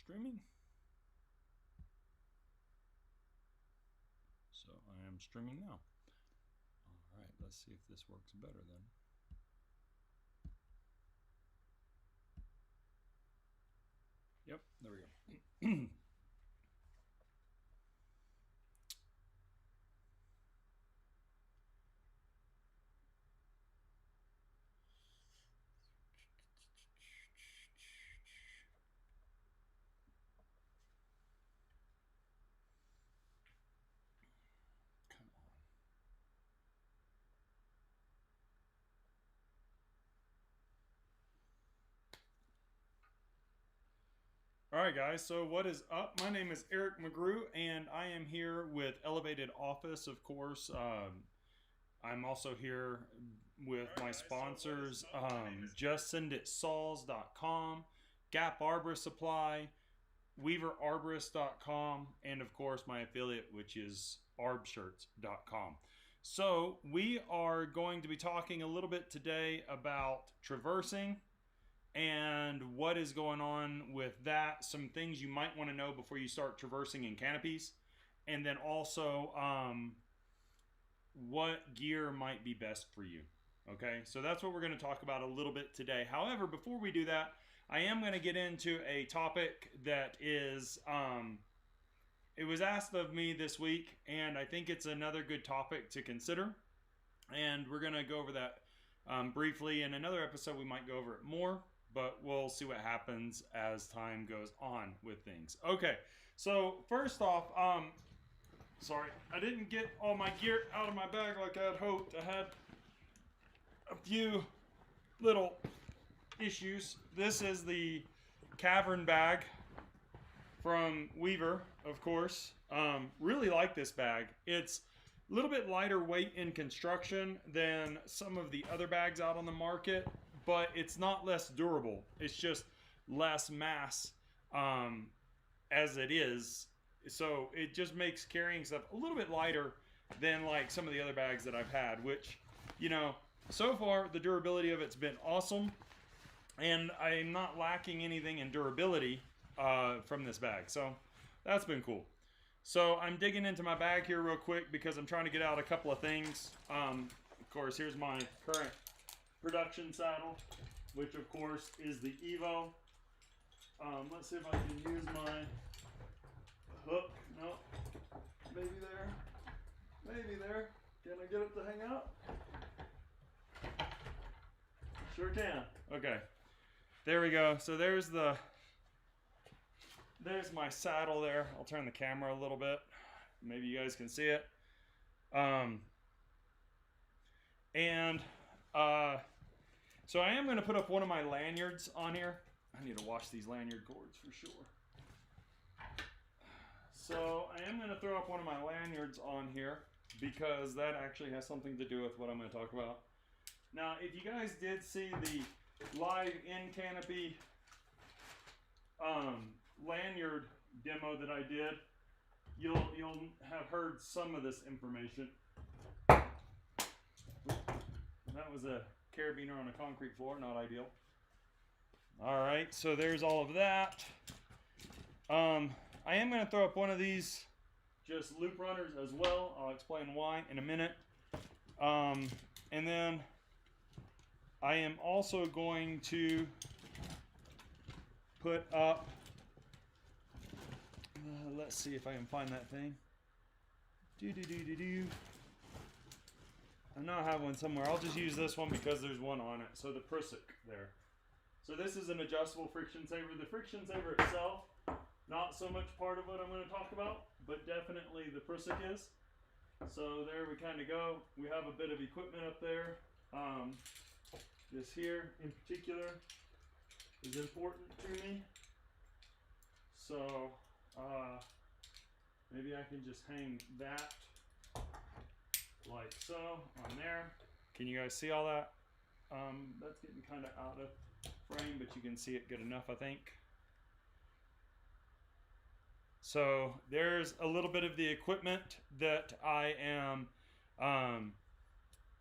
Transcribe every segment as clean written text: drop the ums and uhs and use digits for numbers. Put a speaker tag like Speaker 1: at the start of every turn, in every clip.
Speaker 1: streaming. So I am streaming now. All right, let's see if this works better then. Yep, there we go. Come on. All right, guys, so what is up? My name is Eric McGrew, and I am here with Elevated Office, of course. I'm also here with my sponsors, JustSendItSaws.com, Gap Arborist Supply, WeaverArborist.com, and of course my affiliate, which is ArbShirts.com. So we are going to be talking a little bit today about traversing and what is going on with that, some things you might want to know before you start traversing in canopies, and then also what gear might be best for you. Okay, so that's what we're going to talk about a little bit today. However, before we do that, I am going to get into a topic that is, it was asked of me this week, and I think it's another good topic to consider. And we're going to go over that briefly. In another episode, we might go over it more, but we'll see what happens as time goes on with things. Okay, so first off, sorry, I didn't get all my gear out of my bag like I had hoped. I had a few little issues. This is the cavern bag from Weaver, of course. Really like this bag. It's a little bit lighter weight in construction than some of the other bags out on the market, but it's not less durable. It's just less mass as it is. So it just makes carrying stuff a little bit lighter than like some of the other bags that I've had, which, you know, so far the durability of it's been awesome, and I'm not lacking anything in durability from this bag. So that's been cool. So I'm digging into my bag here real quick because I'm trying to get out a couple of things. Of course, here's my current production saddle, which of course is the Evo. Let's see if I can use my hook. No, maybe there. Maybe there. Can I get it to hang out? Sure can. Okay. There we go. So there's my saddle there. I'll turn the camera a little bit. Maybe you guys can see it. So I am going to put up one of my lanyards on here. I need to wash these lanyard cords for sure. So I am going to throw up one of my lanyards on here because that actually has something to do with what I'm going to talk about. Now, if you guys did see the live in Canopy lanyard demo that I did, you'll have heard some of this information. That was a carabiner on a concrete floor, not ideal. All right, so there's all of that. I am going to throw up one of these just loop runners as well. I'll explain why in a minute. And then I am also going to put up, let's see if I can find that thing. I know I have one somewhere. I'll just use this one because there's one on it. So the prusik there. So this is an adjustable friction saver. The friction saver itself, not so much part of what I'm going to talk about, but definitely the prusik is. So there we kind of go. We have a bit of equipment up there. This here in particular is important to me. So maybe I can just hang that like so on there. Can you guys see all that? That's getting kind of out of frame, but you can see it good enough, I think. So there's a little bit of the equipment that I am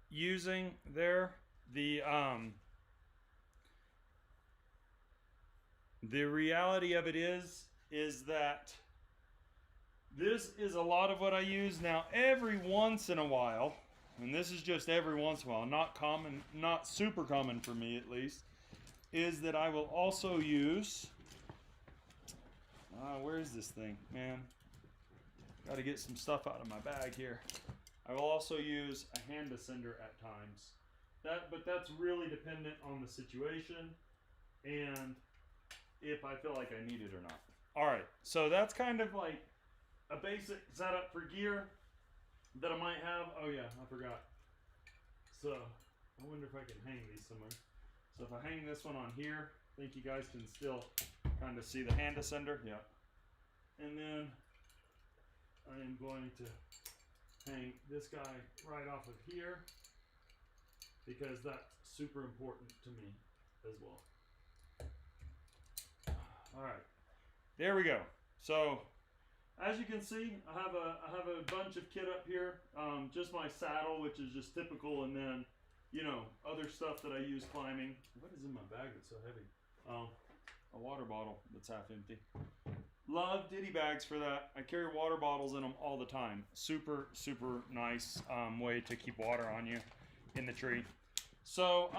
Speaker 1: using there. The reality of it is is that this is a lot of what I use. Now, every once in a while, and this is just every once in a while, not common, not super common for me at least, is that I will also use, where is this thing, man? Got to get some stuff out of my bag here. I will also use a hand ascender at times. But that's really dependent on the situation and if I feel like I need it or not. All right, so that's kind of like a basic setup for gear that I might have. Oh yeah, I forgot. So I wonder if I can hang these somewhere. So if I hang this one on here, I think you guys can still kind of see the hand ascender. Yeah. And then I am going to hang this guy right off of here because that's super important to me as well. All right, there we go. So as you can see, I have a bunch of kit up here. Just my saddle, which is just typical, and then other stuff that I use climbing. What is in my bag that's so heavy? A water bottle that's half empty. Love ditty bags for that. I carry water bottles in them all the time. Super, super nice way to keep water on you in the tree. So,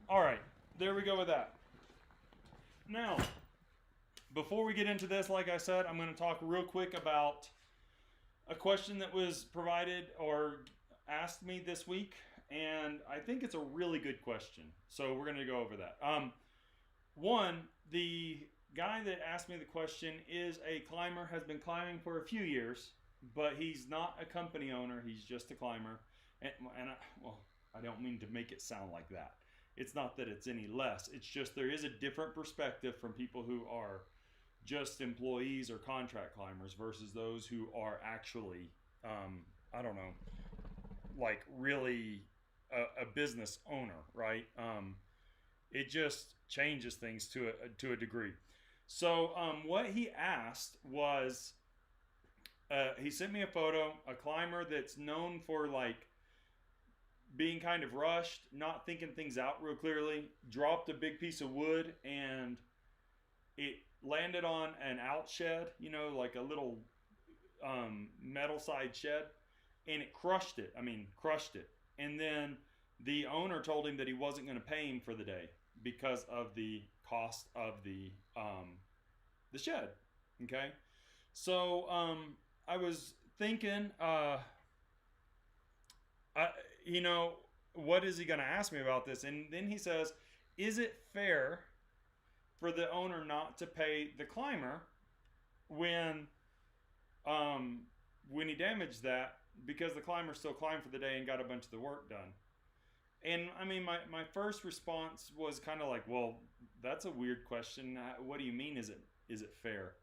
Speaker 1: all right, there we go with that. Now, before we get into this, like I said, I'm going to talk real quick about a question that was provided or asked me this week, and I think it's a really good question. So we're going to go over that. One, the guy that asked me the question is a climber, has been climbing for a few years, but he's not a company owner. He's just a climber. And I don't mean to make it sound like that. It's not that it's any less. It's just there is a different perspective from people who are just employees or contract climbers versus those who are actually, I don't know, like really a business owner, right? It just changes things to a degree. So what he asked was, he sent me a photo, a climber that's known for like being kind of rushed, not thinking things out real clearly, dropped a big piece of wood and it landed on an out shed, like a little metal side shed, and it crushed it. I mean, crushed it. And then the owner told him that he wasn't going to pay him for the day because of the cost of the shed. Okay. So I was thinking, what is he going to ask me about this? And then he says, is it fair for the owner not to pay the climber when he damaged that because the climber still climbed for the day and got a bunch of the work done? And I mean, my first response was kind of like, well, that's a weird question. What do you mean? Is it fair?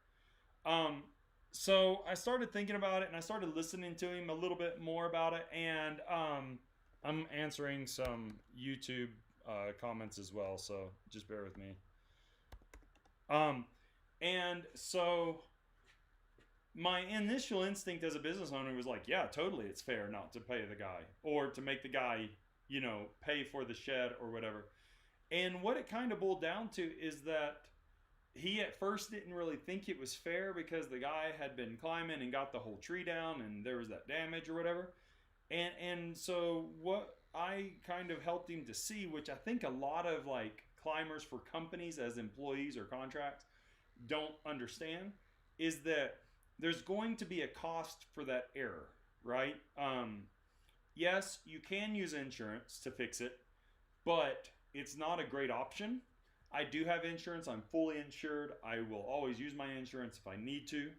Speaker 1: So I started thinking about it and I started listening to him a little bit more about it. And I'm answering some YouTube comments as well. So just bear with me. And so my initial instinct as a business owner was like, yeah, totally. It's fair not to pay the guy or to make the guy, pay for the shed or whatever. And what it kind of boiled down to is that he at first didn't really think it was fair because the guy had been climbing and got the whole tree down and there was that damage or whatever. And so what I kind of helped him to see, which I think a lot of like climbers for companies as employees or contracts don't understand, is that there's going to be a cost for that error, right? Yes, you can use insurance to fix it, but it's not a great option. I do have insurance. I'm fully insured. I will always use my insurance if I need to.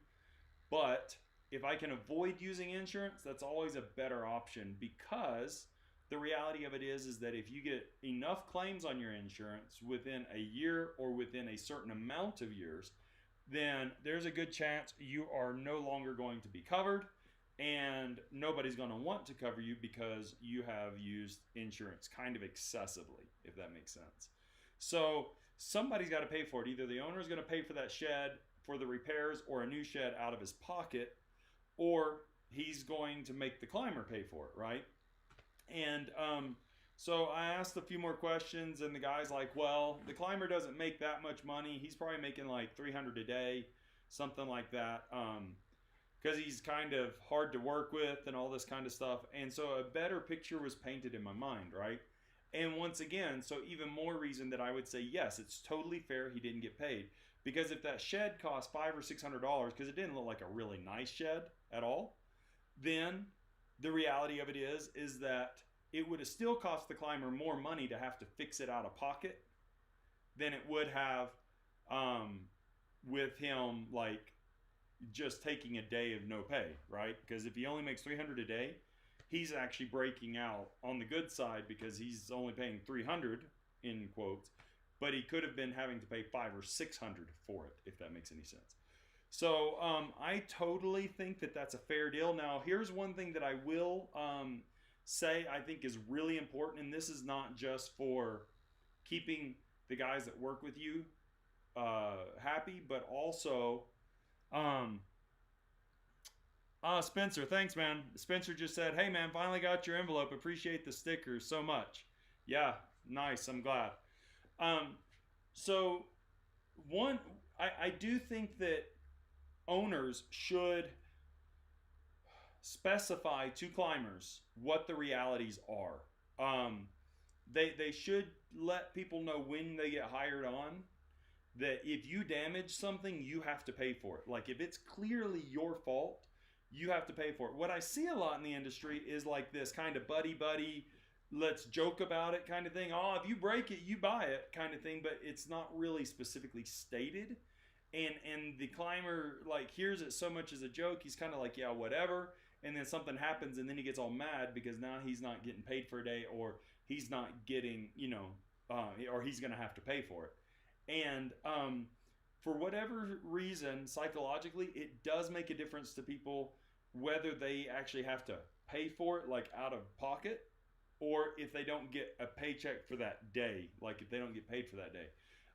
Speaker 1: But if I can avoid using insurance, that's always a better option, because the reality of it is that if you get enough claims on your insurance within a year or within a certain amount of years, then there's a good chance you are no longer going to be covered, and nobody's going to want to cover you because you have used insurance kind of excessively, if that makes sense. So somebody's got to pay for it. Either the owner is going to pay for that shed for the repairs or a new shed out of his pocket, or he's going to make the climber pay for it, right? And so I asked a few more questions, and the guy's like, well, the climber doesn't make that much money. He's probably making like $300 a day. something like that. Because he's kind of hard to work with and all this kind of stuff. And so a better picture was painted in my mind, right? And once again, so even more reason that I would say, yes, it's totally fair he didn't get paid. Because if that shed cost $500 or $600, because it didn't look like a really nice shed at all, then the reality of it is that it would have still cost the climber more money to have to fix it out of pocket than it would have with him like just taking a day of no pay, right? Because if he only makes $300 a day, he's actually breaking out on the good side because he's only paying $300 in quotes, but he could have been having to pay $500 or $600 for it, if that makes any sense. So I totally think that that's a fair deal. Now, here's one thing that I will say I think is really important, and this is not just for keeping the guys that work with you happy, but also Spencer, thanks, man. Spencer just said, hey, man, finally got your envelope. Appreciate the stickers so much. Yeah, nice. I'm glad. So, one, I do think that owners should specify to climbers what the realities are. They should let people know when they get hired on that if you damage something, you have to pay for it. Like if it's clearly your fault, you have to pay for it. What I see a lot in the industry is like this kind of buddy, let's joke about it kind of thing. Oh, if you break it, you buy it kind of thing, but it's not really specifically stated. And the climber like hears it so much as a joke, he's kind of like, yeah, whatever. And then something happens and then he gets all mad because now he's not getting paid for a day, or he's not getting, or he's going to have to pay for it. And for whatever reason, psychologically, it does make a difference to people whether they actually have to pay for it, like out of pocket, or if they don't get a paycheck for that day, like if they don't get paid for that day.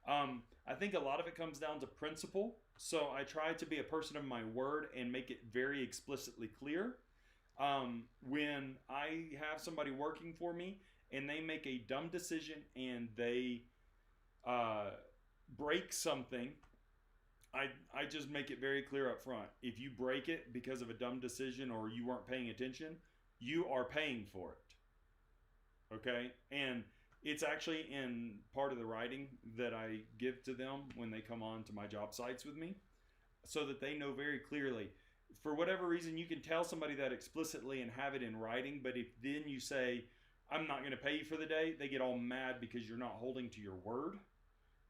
Speaker 1: I think a lot of it comes down to principle. So I try to be a person of my word and make it very explicitly clear. When I have somebody working for me and they make a dumb decision and they break something, I just make it very clear up front. If you break it because of a dumb decision or you weren't paying attention, you are paying for it. Okay? And it's actually in part of the writing that I give to them when they come on to my job sites with me, so that they know very clearly. For whatever reason, you can tell somebody that explicitly and have it in writing, but if then you say, I'm not going to pay you for the day, they get all mad because you're not holding to your word.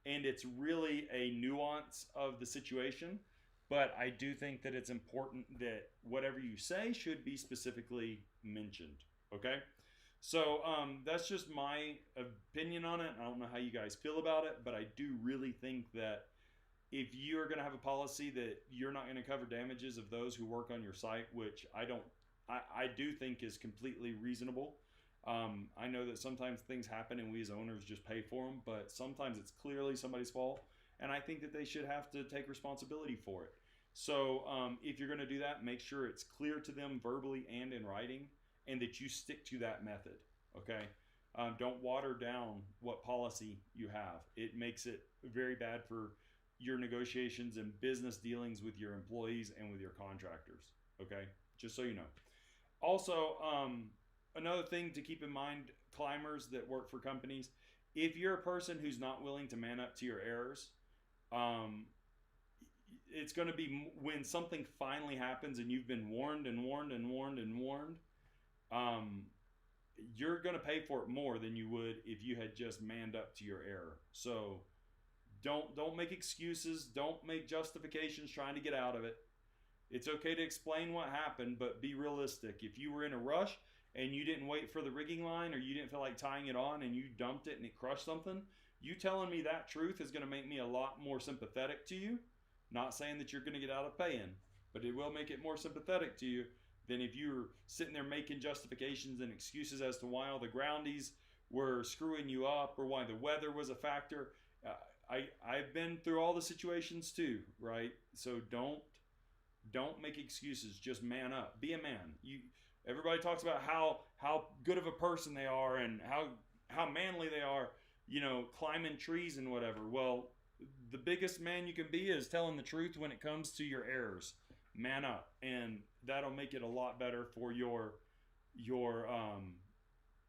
Speaker 1: And it's really a nuance of the situation, but I do think that it's important that whatever you say should be specifically mentioned, okay? So that's just my opinion on it. I don't know how you guys feel about it, but I do really think that if you're going to have a policy that you're not going to cover damages of those who work on your site, which I do think is completely reasonable. I know that sometimes things happen and we as owners just pay for them, but sometimes it's clearly somebody's fault, and I think that they should have to take responsibility for it. So if you're going to do that, make sure it's clear to them verbally and in writing, and that you stick to that method, okay? Don't water down what policy you have. It makes it very bad for your negotiations and business dealings with your employees and with your contractors, okay? Just so you know. Also, another thing to keep in mind, climbers that work for companies, if you're a person who's not willing to man up to your errors, it's going to be when something finally happens and you've been warned and warned and warned and warned, you're going to pay for it more than you would if you had just manned up to your error. So don't make excuses. Don't make justifications trying to get out of it. It's okay to explain what happened, but be realistic. If you were in a rush and you didn't wait for the rigging line, or you didn't feel like tying it on and you dumped it and it crushed something, you telling me that truth is going to make me a lot more sympathetic to you. Not saying that you're going to get out of paying, but it will make it more sympathetic to you than if you're sitting there making justifications and excuses as to why all the groundies were screwing you up or why the weather was a factor. I've been through all the situations too, right? So don't make excuses. Just man up. Be a man. Everybody talks about how good of a person they are and how manly they are, climbing trees and whatever. Well, the biggest man you can be is telling the truth when it comes to your errors. Man up, and that'll make it a lot better for your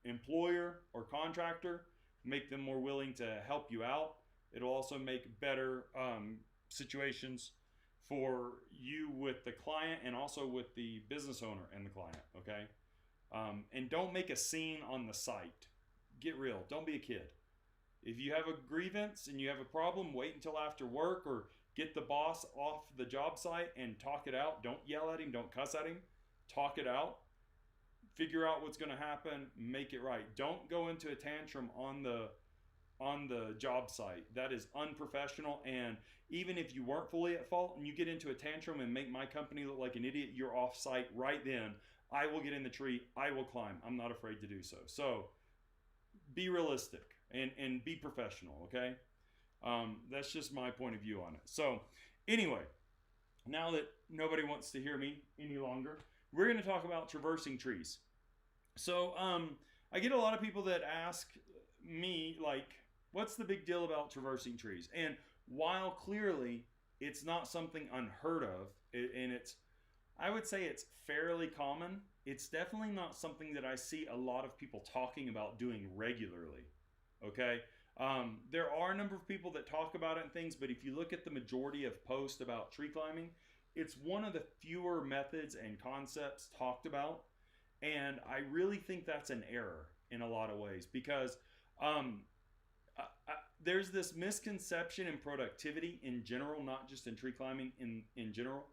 Speaker 1: employer or contractor. Make them more willing to help you out. It'll also make better situations for you with the client and also with the business owner and the client. Okay, and don't make a scene on the site. Get real. Don't be a kid. If you have a grievance and you have a problem, wait until after work or get the boss off the job site and talk it out. Don't yell at him. Don't cuss at him. Talk it out. Figure out what's going to happen. Make it right. Don't go into a tantrum on the job site. That is unprofessional. And even if you weren't fully at fault and you get into a tantrum and make my company look like an idiot, you're off site right then. I will get in the tree. I will climb. I'm not afraid to do so. So be realistic and be professional, okay? That's just my point of view on it. So anyway, now that nobody wants to hear me any longer, we're going to talk about traversing trees. So I get a lot of people that ask me, like, what's the big deal about traversing trees? And while clearly it's not something unheard of, and I would say it's fairly common, it's definitely not something that I see a lot of people talking about doing regularly. Okay, there are a number of people that talk about it and things, but if you look at the majority of posts about tree climbing, it's one of the fewer methods and concepts talked about, and I really think that's an error in a lot of ways because there's this misconception in productivity in general, not just in tree climbing, in general,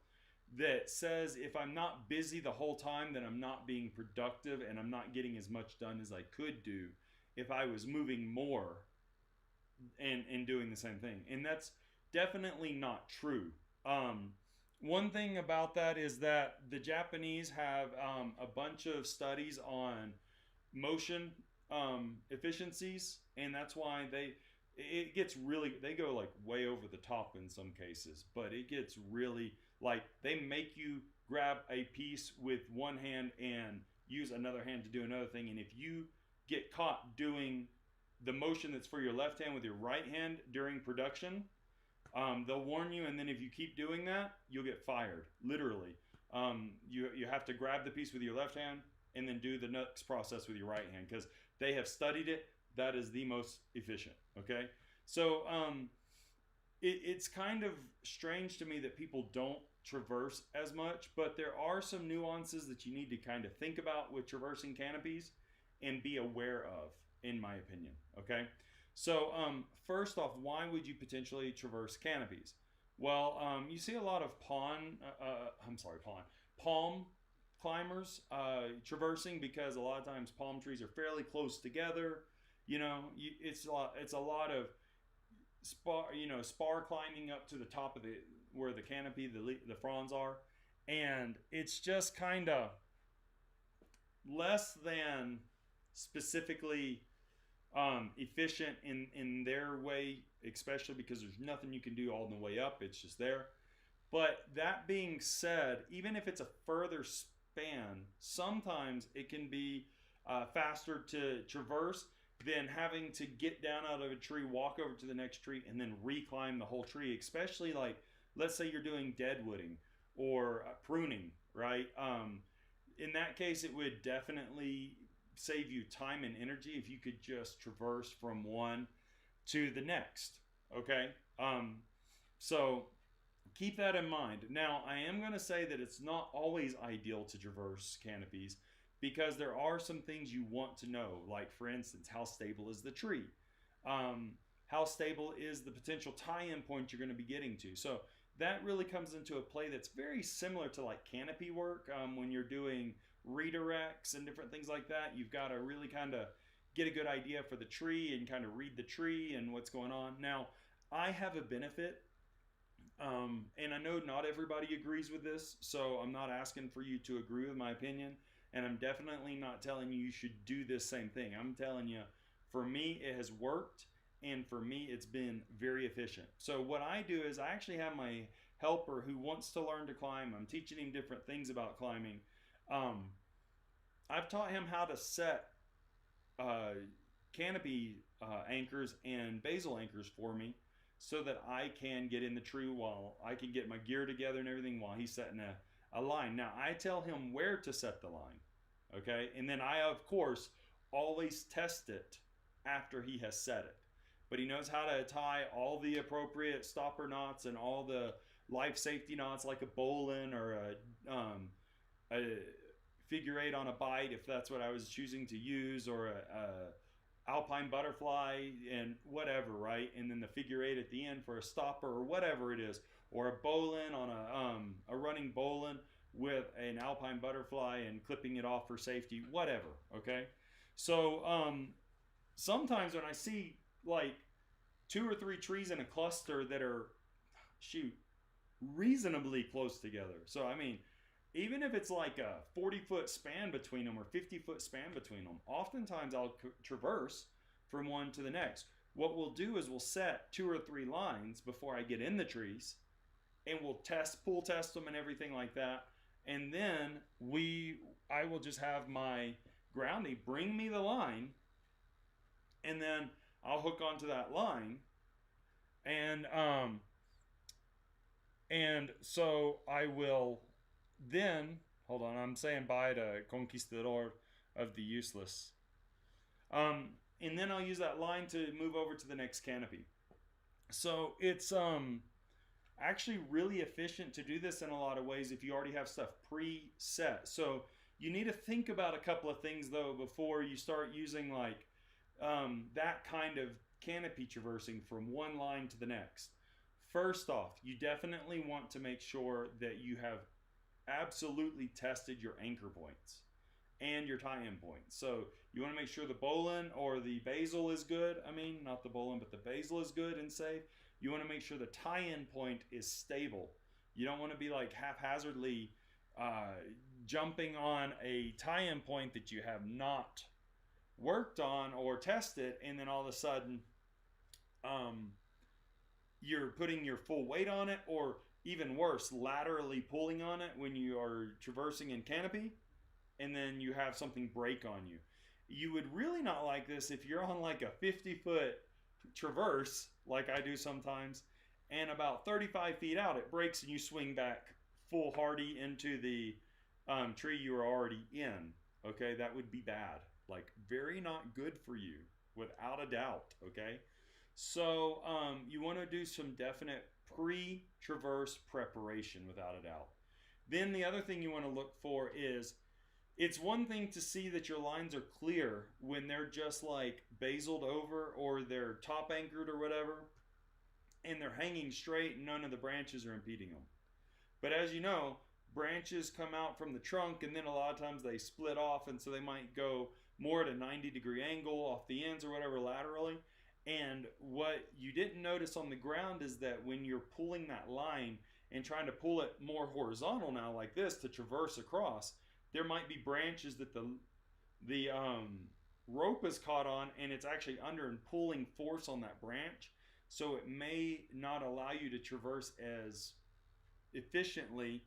Speaker 1: that says if I'm not busy the whole time, then I'm not being productive and I'm not getting as much done as I could do if I was moving more and doing the same thing. And that's definitely not true. One thing about that is that the Japanese have a bunch of studies on motion efficiencies, and that's why they go like way over the top in some cases, but it gets really like they make you grab a piece with one hand and use another hand to do another thing, and if you get caught doing the motion that's for your left hand with your right hand during production, they'll warn you, and then if you keep doing that, you'll get fired, literally. You have to grab the piece with your left hand and then do the next process with your right hand because they have studied it. That is the most efficient, okay? So it's kind of strange to me that people don't traverse as much, but there are some nuances that you need to kind of think about with traversing canopies and be aware of, in my opinion, okay? So first off, why would you potentially traverse canopies? Well, you see a lot of palm climbers traversing because a lot of times palm trees are fairly close together. You know, it's a lot of spar climbing up to the top of where the canopy, the fronds are, and it's just kind of less than specifically efficient in their way, especially because there's nothing you can do all the way up. It's just there. But that being said, even if it's a further span, sometimes it can be faster to traverse than having to get down out of a tree, walk over to the next tree, and then reclimb the whole tree, especially like, let's say you're doing deadwooding or pruning, right? In that case, it would definitely save you time and energy if you could just traverse from one to the next, okay? So keep that in mind. Now, I am going to say that it's not always ideal to traverse canopies because there are some things you want to know, like, for instance, how stable is the tree? How stable is the potential tie-in point you're going to be getting to? So that really comes into a play that's very similar to like canopy work. When you're doing redirects and different things like that, you've got to really kind of get a good idea for the tree and kind of read the tree and what's going on. Now, I have a benefit, and I know not everybody agrees with this, so I'm not asking for you to agree with my opinion, and I'm definitely not telling you should do this same thing. I'm telling you, for me, it has worked, and for me, it's been very efficient. So what I do is I actually have my helper who wants to learn to climb. I'm teaching him different things about climbing. I've taught him how to set canopy anchors and basal anchors for me so that I can get in the tree while I can get my gear together and everything while he's setting a line. Now I tell him where to set the line, okay? And then I, of course, always test it after he has set it. But he knows how to tie all the appropriate stopper knots and all the life safety knots, like a bowline or a figure eight on a bite, if that's what I was choosing to use, or a alpine butterfly and whatever, right? And then the figure eight at the end for a stopper or whatever it is, or a bowline on a running bowline with an alpine butterfly and clipping it off for safety, whatever, okay? So sometimes when I see like 2 or 3 trees in a cluster that are, reasonably close together. So, I mean, even if it's like a 40-foot span between them or 50-foot span between them, oftentimes I'll traverse from one to the next. What we'll do is we'll set 2 or 3 lines before I get in the trees, and we'll pull test them and everything like that. And then I will just have my groundie bring me the line, and then I'll hook onto that line, and so I will then, hold on, I'm saying bye to Conquistador of the Useless. And then I'll use that line to move over to the next canopy. So it's actually really efficient to do this in a lot of ways if you already have stuff preset. So you need to think about a couple of things though before you start using like that kind of canopy traversing from one line to the next. First off, you definitely want to make sure that you have absolutely tested your anchor points and your tie-in points. So you want to make sure the bowline or the basil is good. I mean, not the bowline, but the basil is good and safe. You want to make sure the tie-in point is stable. You don't want to be like haphazardly jumping on a tie-in point that you have not worked on or tested, and then all of a sudden you're putting your full weight on it, or even worse, laterally pulling on it when you are traversing in canopy, and then you have something break on you. You would really not like this if you're on like a 50-foot traverse, like I do sometimes, and about 35 feet out it breaks and you swing back foolhardy into the tree you were already in. Okay, that would be bad. Like, very not good for you, without a doubt, okay? So you want to do some definite pre-traverse preparation, without a doubt. Then the other thing you want to look for is, it's one thing to see that your lines are clear when they're just like basiled over, or they're top anchored or whatever, and they're hanging straight and none of the branches are impeding them. But as you know, branches come out from the trunk, and then a lot of times they split off, and so they might go more at a 90-degree angle off the ends or whatever laterally. And what you didn't notice on the ground is that when you're pulling that line and trying to pull it more horizontal now like this to traverse across, there might be branches that the rope is caught on, and it's actually under and pulling force on that branch. So it may not allow you to traverse as efficiently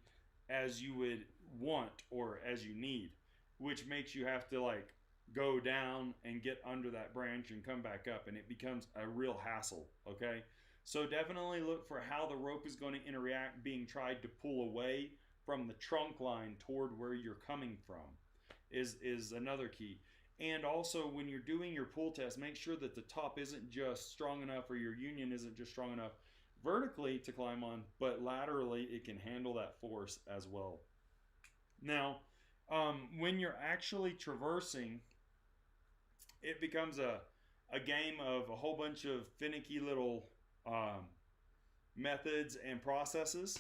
Speaker 1: as you would want or as you need, which makes you have to like go down and get under that branch and come back up, and it becomes a real hassle, okay? So definitely look for how the rope is going to interact being tried to pull away from the trunk line toward where you're coming from is another key. And also, when you're doing your pull test, make sure that the top isn't just strong enough, or your union isn't just strong enough vertically to climb on, but laterally it can handle that force as well. Now, when you're actually traversing, it becomes a game of a whole bunch of finicky little methods and processes.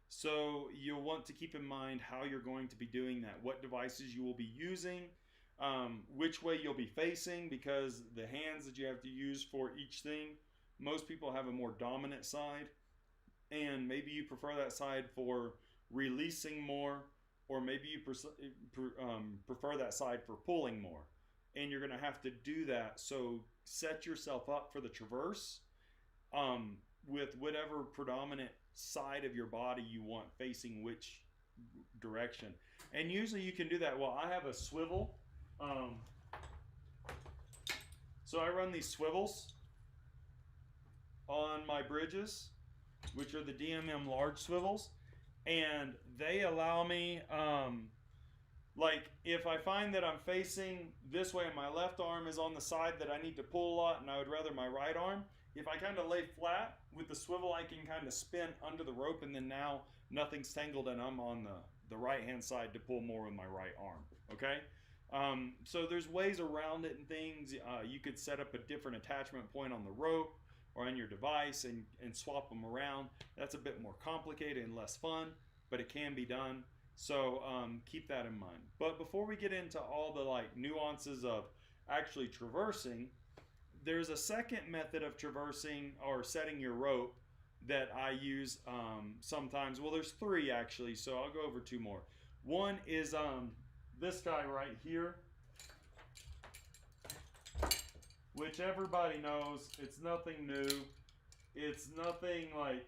Speaker 1: So you'll want to keep in mind how you're going to be doing that, what devices you will be using, which way you'll be facing, because the hands that you have to use for each thing, most people have a more dominant side, and maybe you prefer that side for releasing more, or maybe you prefer that side for pulling more. And you're going to have to do that. So set yourself up for the traverse with whatever predominant side of your body you want facing which direction. And usually you can do that. Well, I have a swivel. So I run these swivels on my bridges, which are the DMM large swivels, and they allow me, like if I find that I'm facing this way and my left arm is on the side that I need to pull a lot and I would rather my right arm, if I kind of lay flat with the swivel, I can kind of spin under the rope, and then now nothing's tangled and I'm on the right hand side to pull more with my right arm. Okay, so there's ways around it and things. You could set up a different attachment point on the rope or on your device and swap them around. That's a bit more complicated and less fun, but it can be done. So keep that in mind. But before we get into all the like nuances of actually traversing, there's a second method of traversing or setting your rope that I use sometimes. Well, there's three actually, so I'll go over two more. One is this guy right here, which everybody knows. It's nothing new. It's nothing like,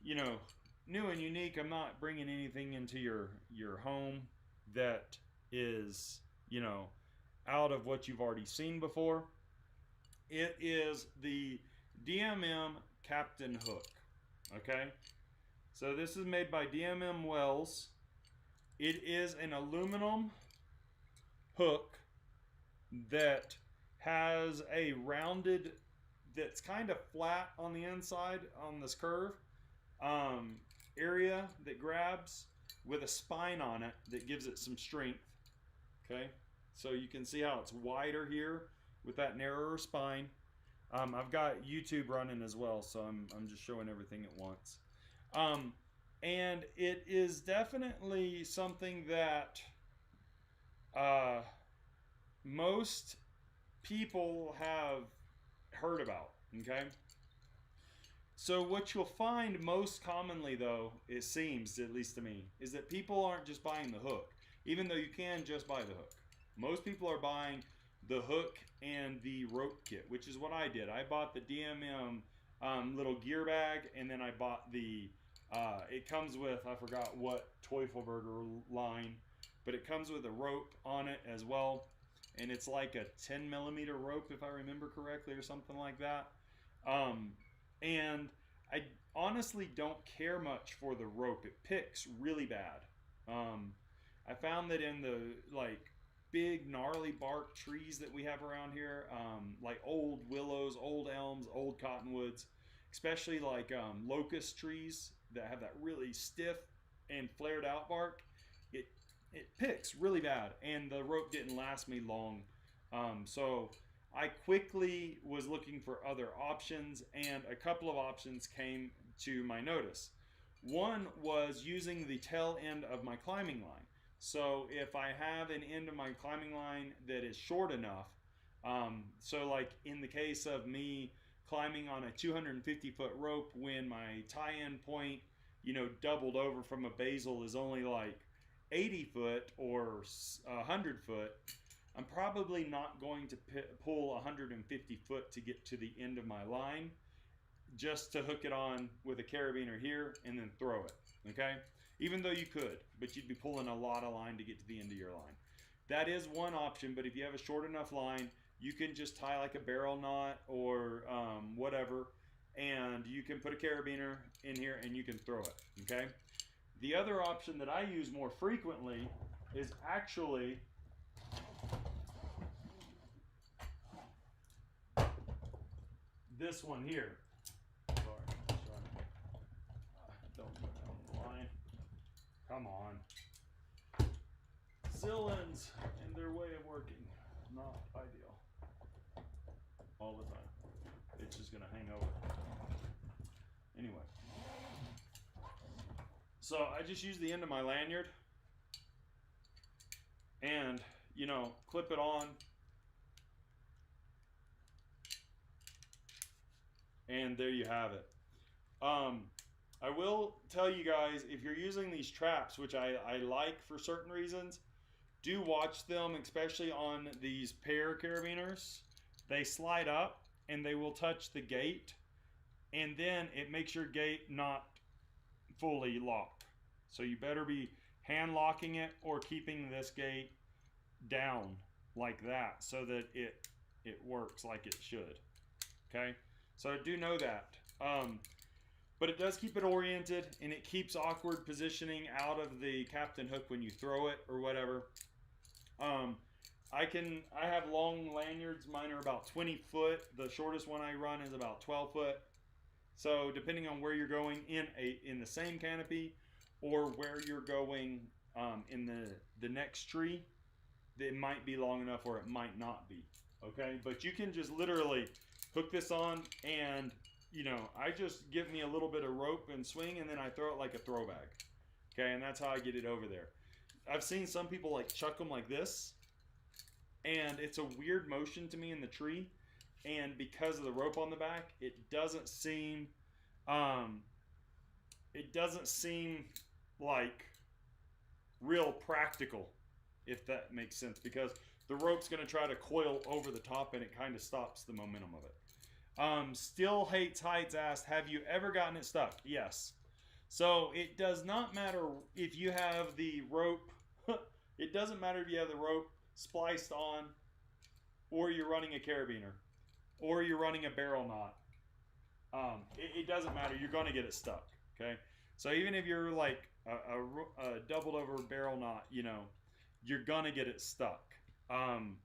Speaker 1: you know, new and unique. I'm not bringing anything into your home that is, you know, out of what you've already seen before. It is the DMM Captain Hook. Okay, so this is made by DMM Wells. It is an aluminum hook that has a rounded, that's kind of flat on the inside on this curve area that grabs with a spine on it that gives it some strength. Okay, so you can see how it's wider here with that narrower spine. I've got YouTube running as well, so I'm just showing everything at once. And it is definitely something that most people have heard about. Okay, so what you'll find most commonly, though, it seems, at least to me, is that people aren't just buying the hook, even though you can just buy the hook. Most people are buying the hook and the rope kit, which is what I did. I bought the DMM little gear bag, and then I bought the, it comes with, I forgot what Teufelberger line, but it comes with a rope on it as well. And it's like a 10mm rope, if I remember correctly, or something like that. And I honestly don't care much for the rope. It picks really bad. I found that in the like big gnarly bark trees that we have around here, like old willows, old elms, old cottonwoods, especially like locust trees that have that really stiff and flared out bark, it picks really bad, and the rope didn't last me long. So I quickly was looking for other options, and a couple of options came to my notice. One was using the tail end of my climbing line. So if I have an end of my climbing line that is short enough, so like in the case of me climbing on a 250-foot rope when my tie-in point, you know, doubled over from a basal is only like 80 foot or 100 foot, I'm probably not going to pull 150 foot to get to the end of my line, just to hook it on with a carabiner here and then throw it. Okay, even though you could, but you'd be pulling a lot of line to get to the end of your line. That is one option, but if you have a short enough line, you can just tie like a barrel knot or whatever, and you can put a carabiner in here and you can throw it. Okay, the other option that I use more frequently is actually this one here. Sorry. Don't go down the line. Come on. Zillins and their way of working, not ideal. All the time. It's just gonna hang over. Anyway. So I just use the end of my lanyard and, you know, clip it on. And there you have it. I will tell you guys, if you're using these traps, which I like for certain reasons, do watch them, especially on these pair carabiners. They slide up and they will touch the gate, and then it makes your gate not fully locked. So you better be hand locking it or keeping this gate down like that so that it works like it should. Okay, So I do know that. But it does keep it oriented, and it keeps awkward positioning out of the captain hook when you throw it or whatever. I have long lanyards. Mine are about 20 foot. The shortest one I run is about 12 foot. So depending on where you're going in the same canopy, or where you're going in the next tree, it might be long enough or it might not be. Okay, but you can just literally hook this on, and I just give me a little bit of rope and swing, and then I throw it like a throw bag. Okay, and that's how I get it over there. I've seen some people like chuck them like this, and it's a weird motion to me in the tree, and because of the rope on the back, it doesn't seem like real practical, if that makes sense, because the rope's going to try to coil over the top, and it kind of stops the momentum of it. Still Hates Heights asked, have you ever gotten it stuck? Yes. So it does not matter if you have the rope, it doesn't matter if you have the rope spliced on, or you're running a carabiner, or you're running a barrel knot. It doesn't matter. You're going to get it stuck. Okay. So even if you're like a doubled over barrel knot, you're going to get it stuck.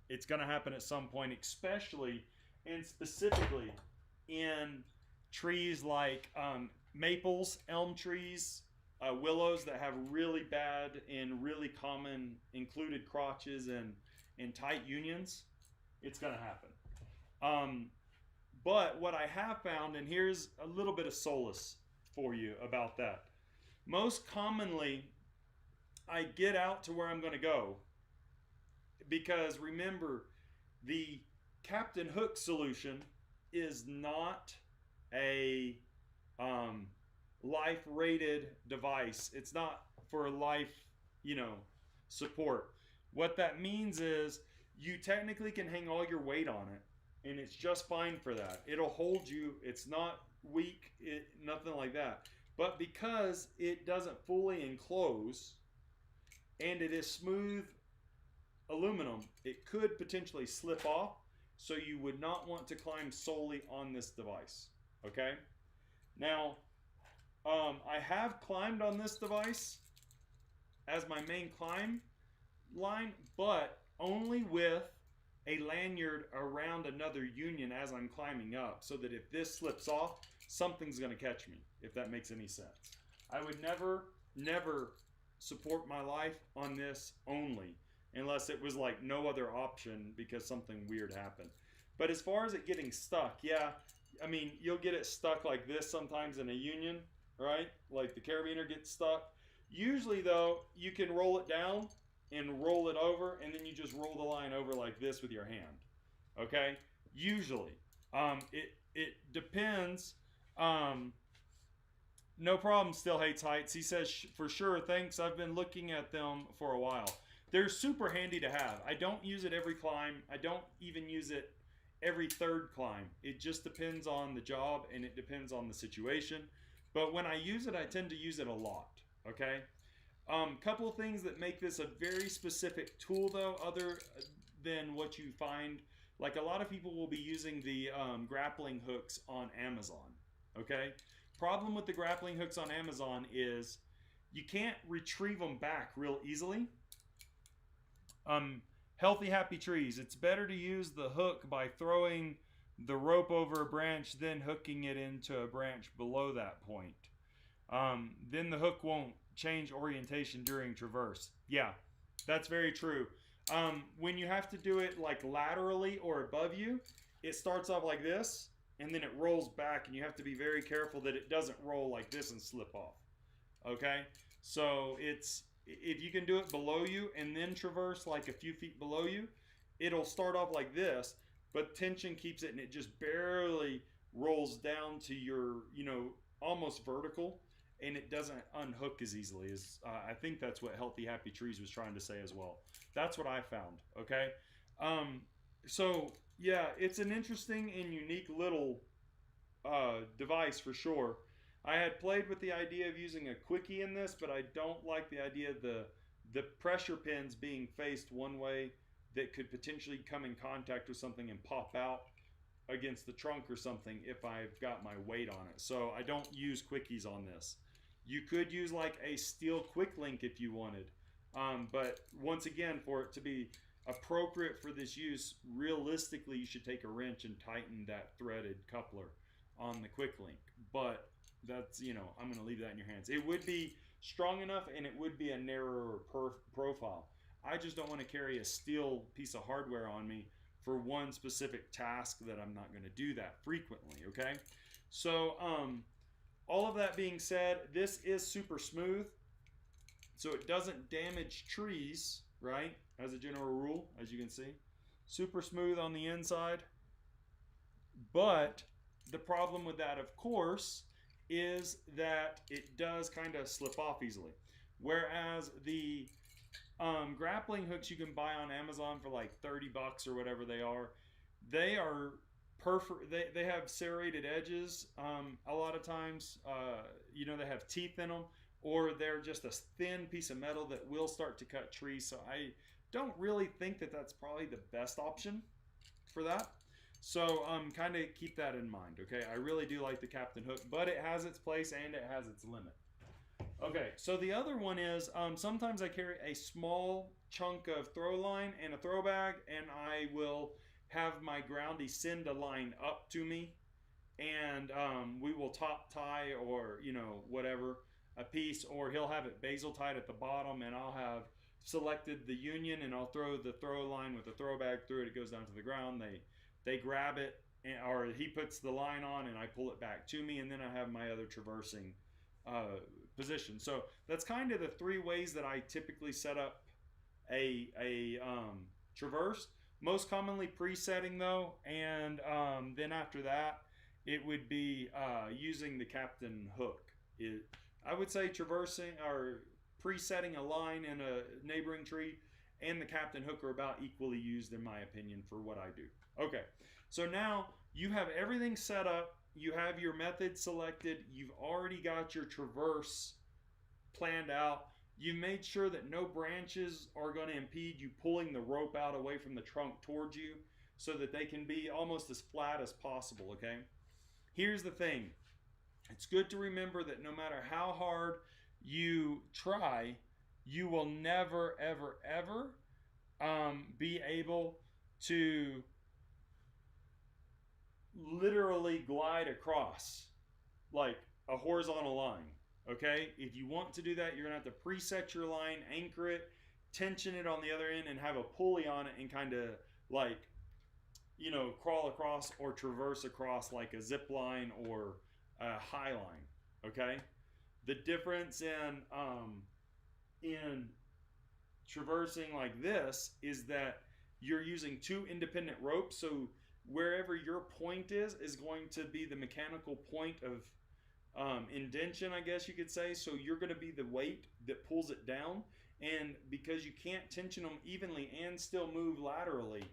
Speaker 1: It's going to happen at some point, especially and specifically in trees like maples, elm trees, willows that have really bad and really common included crotches and tight unions. It's going to happen. But what I have found, and here's a little bit of solace for you about that. Most commonly, I get out to where I'm going to go, because remember, the Captain Hook solution is not a life rated device. It's not for life, support. What that means is you technically can hang all your weight on it, and it's just fine for that. It'll hold you. It's not weak, nothing like that. But because it doesn't fully enclose and it is smooth aluminum, it could potentially slip off. So you would not want to climb solely on this device. Okay. Now, I have climbed on this device as my main climb line, but only with a lanyard around another union as I'm climbing up, so that if this slips off, something's going to catch me, if that makes any sense. I would never support my life on this only, unless it was like no other option because something weird happened. But as far as it getting stuck, yeah, I mean, you'll get it stuck like this sometimes in a union, right? Like the carabiner gets stuck. Usually though, you can roll it down and roll it over, and then you just roll the line over like this with your hand. Okay? Usually. It depends. No problem, Still Hates Heights. He says, for sure, thanks. I've been looking at them for a while. They're super handy to have. I don't use it every climb. I don't even use it every third climb. It just depends on the job, and it depends on the situation. But when I use it, I tend to use it a lot. Okay? Couple of things that make this a very specific tool, though, other than what you find. Like, a lot of people will be using the grappling hooks on Amazon. Okay? Problem with the grappling hooks on Amazon is you can't retrieve them back real easily. Healthy Happy Trees. It's better to use the hook by throwing the rope over a branch, then hooking it into a branch below that point. Then the hook won't change orientation during traverse. Yeah, that's very true. When you have to do it like laterally or above you, it starts off like this, and then it rolls back, and you have to be very careful that it doesn't roll like this and slip off. Okay? So if you can do it below you and then traverse like a few feet below you, it'll start off like this, but tension keeps it, and it just barely rolls down to your, almost vertical, and it doesn't unhook as easily as, I think that's what Healthy Happy Trees was trying to say as well. That's what I found, okay? So, yeah, it's an interesting and unique little device for sure. I had played with the idea of using a quickie in this, but I don't like the idea of the pressure pins being faced one way that could potentially come in contact with something and pop out. against the trunk or something if I've got my weight on it. So I don't use quickies on this. You could use like a steel quick link if you wanted. But once again, for it to be appropriate for this use, realistically, you should take a wrench and tighten that threaded coupler on the quick link. But that's, you know, I'm going to leave that in your hands. It would be strong enough and it would be a narrower profile. I just don't want to carry a steel piece of hardware on me for one specific task that I'm not going to do that frequently, okay? So, all of that being said, this is super smooth, so it doesn't damage trees, right? As a general rule, as you can see. Super smooth on the inside. But the problem with that, of course, is that it does kind of slip off easily. Whereas the grappling hooks you can buy on Amazon for like 30 bucks or whatever they are perfect. They have serrated edges a lot of times. You know, they have teeth in them, or they're just a thin piece of metal that will start to cut trees. So I don't really think that that's probably the best option for that. So kind of keep that in mind, okay? I really do like the Captain Hook, but it has its place and it has its limit. Okay, so the other one is sometimes I carry a small chunk of throw line and a throw bag, and I will have my groundy send a line up to me, and we will top tie, or, you know, whatever, a piece, or he'll have it basil tied at the bottom, and I'll have selected the union, and I'll throw the throw line with the throw bag through it. It goes down to the ground. They grab it, or he puts the line on, and I pull it back to me, and then I have my other traversing position. So that's kind of the three ways that I typically set up a traverse. Most commonly presetting though, and then after that it would be using the Captain Hook. I would say traversing or presetting a line in a neighboring tree and the Captain Hook are about equally used in my opinion for what I do. Okay, so now you have everything set up. You have your method selected. You've already got your traverse planned out. You made sure that no branches are going to impede you pulling the rope out away from the trunk towards you, so that they can be almost as flat as possible, okay? Here's the thing. It's good to remember that no matter how hard you try, you will never, ever, ever be able to literally glide across like a horizontal line, okay? If you want to do that, you're gonna have to preset your line, anchor it, tension it on the other end, and have a pulley on it and kind of like, you know, crawl across or traverse across like a zip line or a high line, okay? The difference in traversing like this is that you're using two independent ropes, so wherever your point is going to be the mechanical point of indention, I guess you could say. So you're going to be the weight that pulls it down, and because you can't tension them evenly and still move laterally,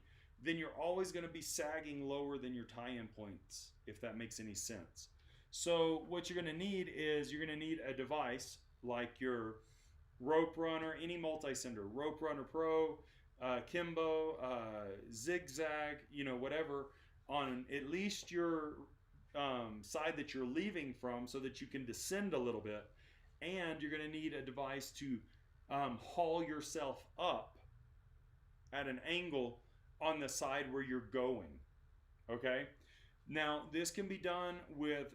Speaker 1: then you're always going to be sagging lower than your tie-in points, if that makes any sense. So what you're going to need is you're going to need a device like your Rope Runner, any multi-sender, Rope Runner Pro, Kimbo, Zigzag, you know, whatever, on at least your side that you're leaving from, so that you can descend a little bit. And you're going to need a device to haul yourself up at an angle on the side where you're going, okay? Now, this can be done with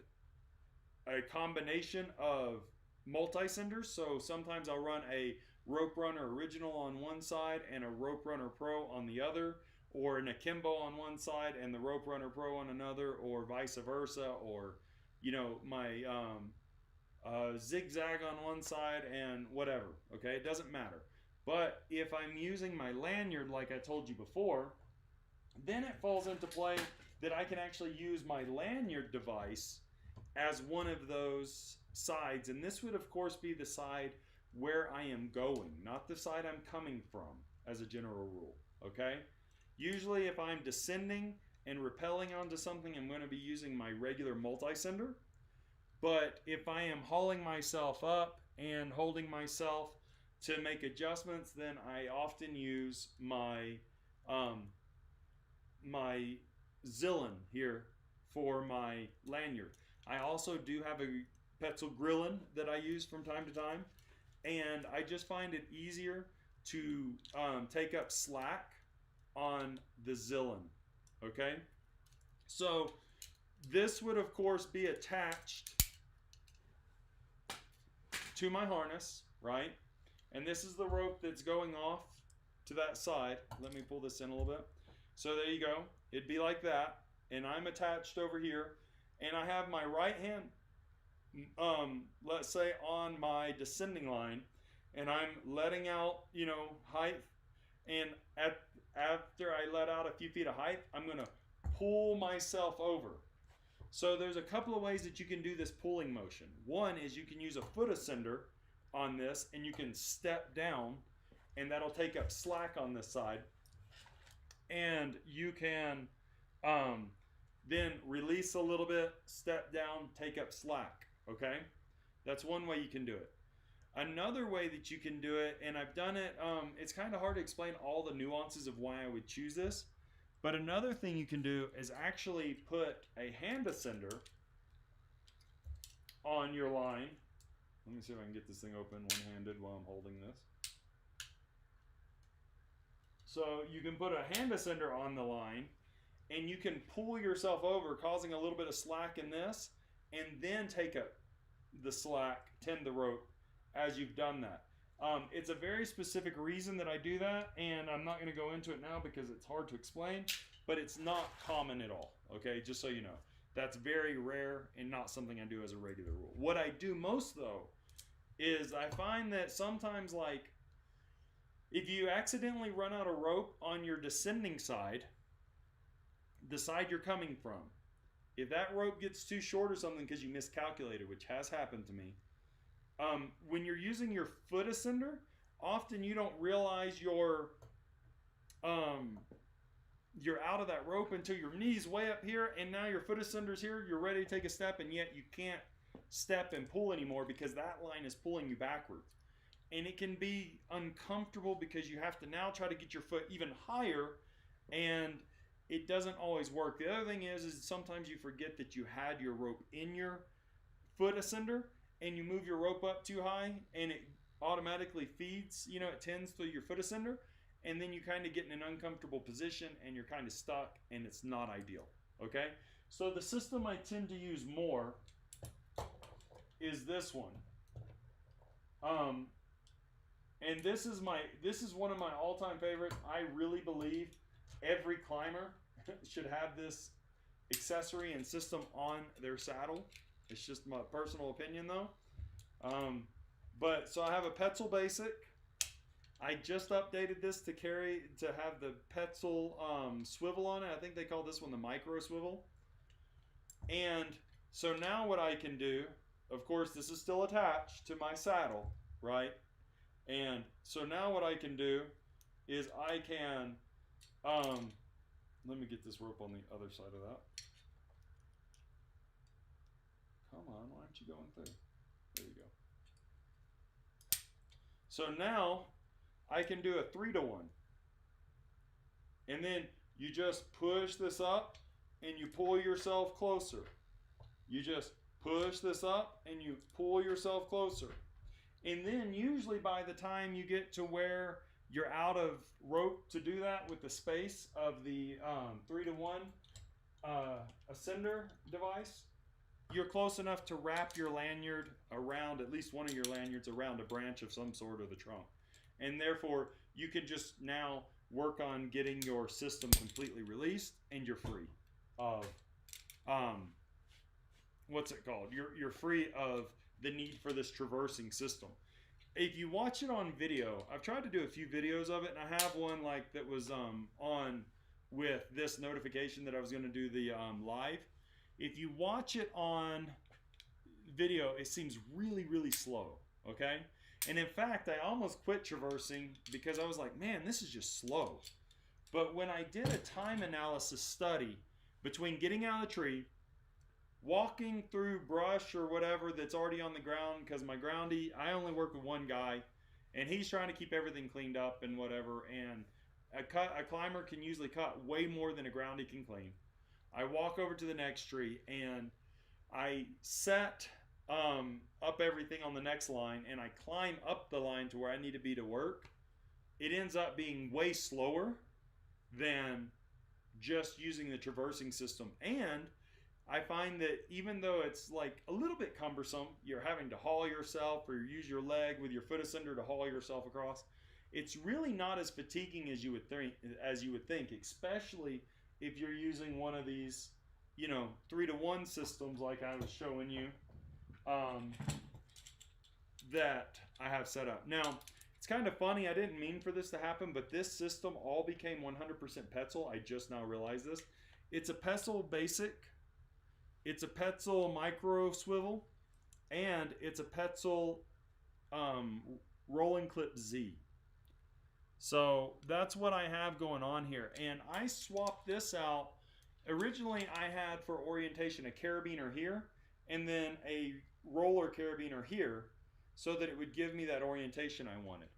Speaker 1: a combination of multi-senders. So sometimes I'll run a Rope Runner Original on one side and a Rope Runner Pro on the other, or an Akimbo on one side and the Rope Runner Pro on another, or vice versa, or, you know, my Zigzag on one side and whatever, okay? It doesn't matter. But if I'm using my lanyard like I told you before, then it falls into play that I can actually use my lanyard device as one of those sides, and this would of course be the side where I am going, not the side I'm coming from, as a general rule, okay? Usually if I'm descending and rappelling onto something, I'm going to be using my regular multi-sender. But if I am hauling myself up and holding myself to make adjustments, then I often use my my Zillin here for my lanyard. I also do have a Petzl Grillin that I use from time to time, and I just find it easier to take up slack on the Zillin. Okay, so this would of course be attached to my harness, right? And this is the rope that's going off to that side. Let me pull this in a little bit. So there you go. It'd be like that, and I'm attached over here, and I have my right hand, let's say on my descending line, and I'm letting out, you know, height, and after I let out a few feet of height, I'm gonna pull myself over. So there's a couple of ways that you can do this pulling motion. One is you can use a foot ascender on this, and you can step down, and that'll take up slack on this side. And you can then release a little bit, step down, take up slack, okay? That's one way you can do it. Another way that you can do it, and I've done it, it's kind of hard to explain all the nuances of why I would choose this, but another thing you can do is actually put a hand ascender on your line. Let me see if I can get this thing open one-handed while I'm holding this. So you can put a hand ascender on the line, and you can pull yourself over, causing a little bit of slack in this, and then take up the slack, tend the rope as you've done that. It's a very specific reason that I do that, and I'm not going to go into it now because it's hard to explain, but it's not common at all, okay, just so you know. That's very rare and not something I do as a regular rule. What I do most, though, is I find that sometimes, like, if you accidentally run out of rope on your descending side, the side you're coming from, if that rope gets too short or something because you miscalculated, which has happened to me, when you're using your foot ascender, often you don't realize you're out of that rope until your knee's way up here, and now your foot ascender's here, you're ready to take a step, and yet you can't step and pull anymore because that line is pulling you backwards. And it can be uncomfortable because you have to now try to get your foot even higher, and it doesn't always work. The other thing is sometimes you forget that you had your rope in your foot ascender, and you move your rope up too high, and it automatically feeds, you know, it tends to your foot ascender, and then you kind of get in an uncomfortable position, and you're kind of stuck, and it's not ideal, okay? So the system I tend to use more is this one. And this is one of my all-time favorites. I really believe every climber should have this accessory and system on their saddle. It's just my personal opinion, though. So I have a Petzl Basic. I just updated this to have the Petzl swivel on it. I think they call this one the micro swivel. And so now what I can do, of course, this is still attached to my saddle, right? And so now what I can do is I can, let me get this rope on the other side of that. Come on, why aren't you going through? There you go. So now I can do a 3-to-1. And then you just push this up and you pull yourself closer. You just push this up and you pull yourself closer. And then usually by the time you get to where you're out of rope to do that with the space of the 3-to-1 ascender device, you're close enough to wrap your lanyard around, at least one of your lanyards, around a branch of some sort of the trunk. And therefore, you can just now work on getting your system completely released, and you're free of, what's it called? You're free of the need for this traversing system. If you watch it on video, I've tried to do a few videos of it, and I have one like that was on with this notification that I was going to do the live. If you watch it on video, it seems really, really slow, okay? And in fact, I almost quit traversing because I was like, man, this is just slow. But when I did a time analysis study between getting out of the tree, walking through brush or whatever that's already on the ground, because my groundie, I only work with one guy, and he's trying to keep everything cleaned up and whatever, and a climber can usually cut way more than a groundie can clean. I walk over to the next tree and I set up everything on the next line, and I climb up the line to where I need to be to work. It ends up being way slower than just using the traversing system. And I find that even though it's like a little bit cumbersome, you're having to haul yourself or use your leg with your foot ascender to haul yourself across. It's really not as fatiguing as you would think, especially if you're using one of these, 3-to-1 systems like I was showing you, that I have set up. Now, it's kind of funny. I didn't mean for this to happen, but this system all became 100% Petzl. I just now realized this. It's a Petzl Basic. It's a Petzl Micro Swivel, and it's a Petzl Rolling Clip Z. So that's what I have going on here. And I swapped this out. Originally, I had for orientation a carabiner here, and then a roller carabiner here, so that it would give me that orientation I wanted.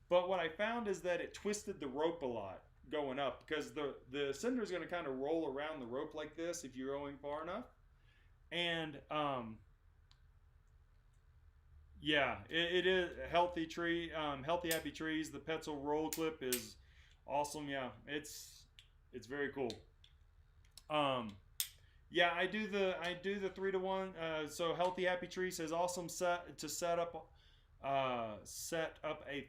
Speaker 1: But what I found is that it twisted the rope a lot going up, because the cinder is going to kind of roll around the rope like this if you're going far enough. And yeah, it is a healthy tree, healthy happy trees. The Petzl roll clip is awesome. Yeah, it's very cool. Yeah, I do the 3-to-1. So Healthy Happy Tree says awesome set up a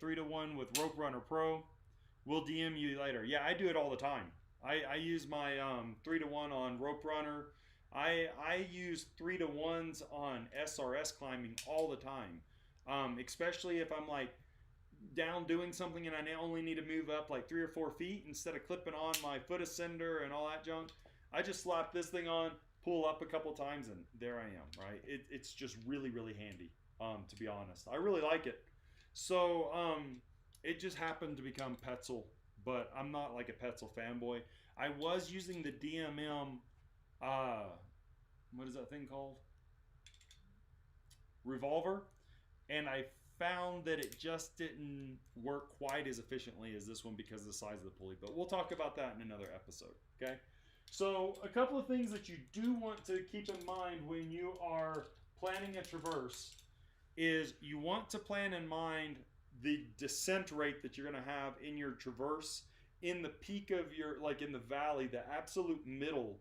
Speaker 1: 3-to-1 with Rope Runner Pro. We'll DM you later. Yeah, I do it all the time. I use my 3-to-1 on Rope Runner. I use 3-to-1s on SRS climbing all the time, especially if I'm like down doing something and I only need to move up like 3 or 4 feet instead of clipping on my foot ascender and all that junk. I just slap this thing on, pull up a couple times, and there I am, right? It's just really, really handy, to be honest. I really like it. So it just happened to become Petzl, but I'm not like a Petzl fanboy. I was using the DMM, what is that thing called? Revolver, and I found that it just didn't work quite as efficiently as this one because of the size of the pulley. But we'll talk about that in another episode, okay? So a couple of things that you do want to keep in mind when you are planning a traverse is you want to plan in mind the descent rate that you're going to have in your traverse in the peak of your, like in the valley, the absolute middle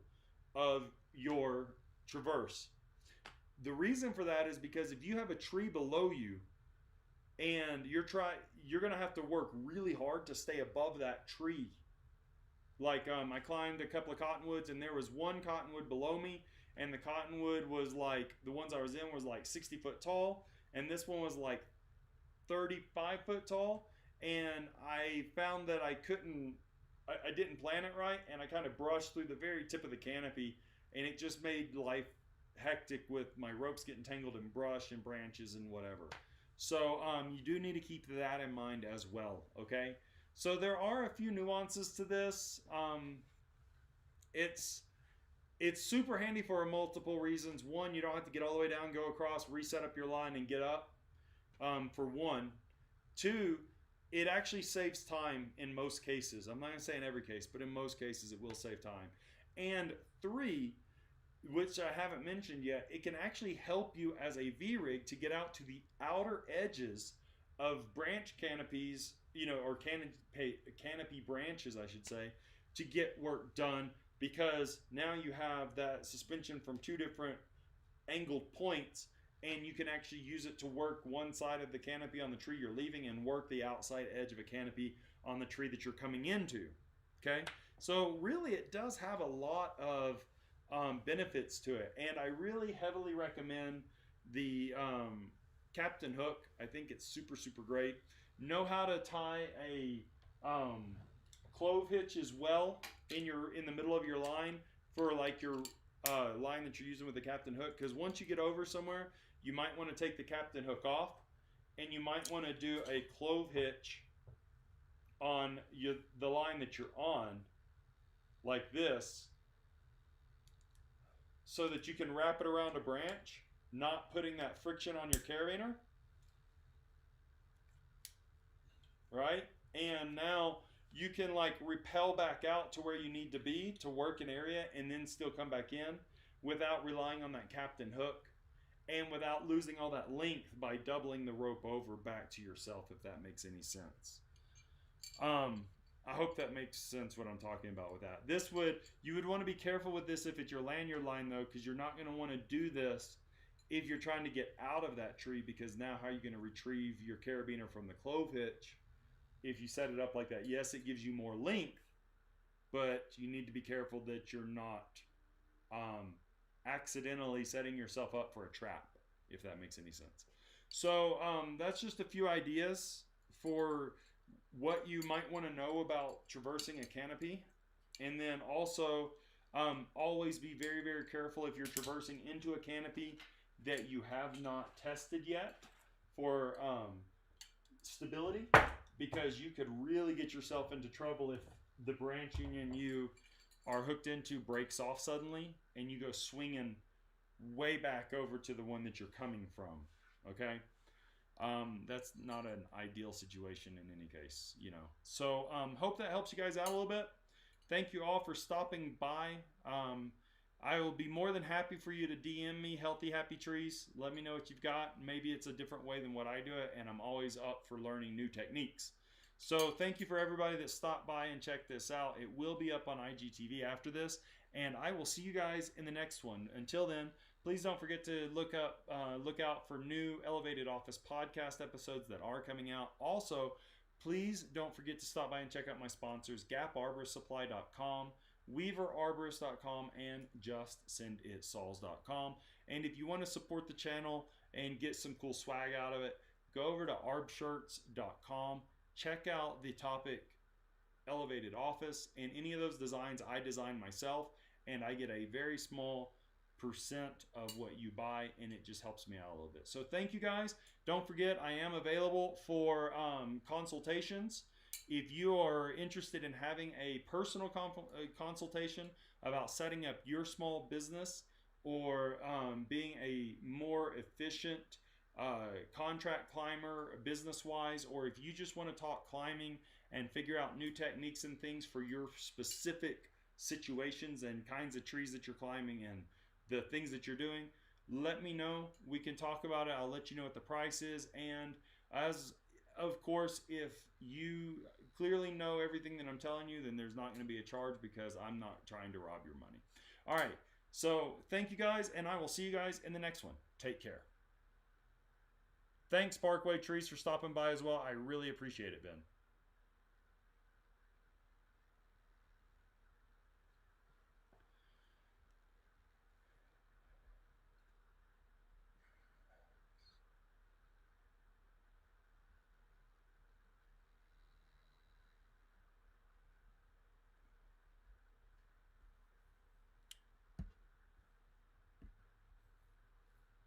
Speaker 1: of your traverse. The reason for that is because if you have a tree below you and you're going to have to work really hard to stay above that tree. Like I climbed a couple of cottonwoods, and there was one cottonwood below me, and the cottonwood was like, the ones I was in was like 60 foot tall, and this one was like 35 foot tall, and I found that I didn't plan it right, and I kind of brushed through the very tip of the canopy, and it just made life hectic with my ropes getting tangled in brush and branches and whatever. So you do need to keep that in mind as well, okay? So there are a few nuances to this. It's super handy for multiple reasons. One, you don't have to get all the way down, go across, reset up your line, and get up, for one. Two, it actually saves time in most cases. I'm not going to say in every case, but in most cases it will save time. And three, which I haven't mentioned yet, it can actually help you as a V-rig to get out to the outer edges of branch canopies, or canopy branches, I should say, to get work done, because now you have that suspension from 2 different angled points, and you can actually use it to work one side of the canopy on the tree you're leaving and work the outside edge of a canopy on the tree that you're coming into, okay? So really it does have a lot of benefits to it, and I really heavily recommend the Captain Hook. I think it's super, super great. Know how to tie a clove hitch as well in the middle of your line for like your line that you're using with the Captain Hook, because once you get over somewhere, you might want to take the Captain Hook off, and you might want to do a clove hitch on the line that you're on, like this, so that you can wrap it around a branch, not putting that friction on your carabiner. Right? And now you can like rappel back out to where you need to be to work an area and then still come back in without relying on that captain hook and without losing all that length by doubling the rope over back to yourself, if that makes any sense. I hope that makes sense what I'm talking about with that. You would want to be careful with this if it's your lanyard line though, because you're not going to want to do this if you're trying to get out of that tree, because now how are you going to retrieve your carabiner from the clove hitch if you set it up like that? Yes, it gives you more length, but you need to be careful that you're not accidentally setting yourself up for a trap, if that makes any sense. So that's just a few ideas for what you might want to know about traversing a canopy. And then also always be very, very careful if you're traversing into a canopy that you have not tested yet for stability, because you could really get yourself into trouble if the branch union you are hooked into breaks off suddenly and you go swinging way back over to the one that you're coming from. Okay, that's not an ideal situation in any case, you know. So hope that helps you guys out a little bit. Thank you all for stopping by. I will be more than happy for you to DM me Healthy Happy Trees. Let me know what you've got. Maybe it's a different way than what I do it, and I'm always up for learning new techniques. So thank you for everybody that stopped by and checked this out. It will be up on IGTV after this, and I will see you guys in the next one. Until then, please don't forget to look out for new Elevated Office podcast episodes that are coming out. Also, please don't forget to stop by and check out my sponsors, GapArboristSupply.com, WeaverArborist.com, and JustSendItSaws.com. And if you want to support the channel and get some cool swag out of it, go over to ArbShirts.com. Check out the topic Elevated Office, and any of those designs I design myself, and I get a very small percent of what you buy, and it just helps me out a little bit. So thank you guys. Don't forget, I am available for consultations. If you are interested in having a personal consultation about setting up your small business or being a more efficient contract climber business-wise, or if you just want to talk climbing and figure out new techniques and things for your specific situations and kinds of trees that you're climbing and the things that you're doing, let me know. We can talk about it. I'll let you know what the price is. And as of course, if you clearly know everything that I'm telling you, then there's not going to be a charge, because I'm not trying to rob your money. All right. So thank you guys, and I will see you guys in the next one. Take care. Thanks, Parkway Trees, for stopping by as well. I really appreciate it, Ben.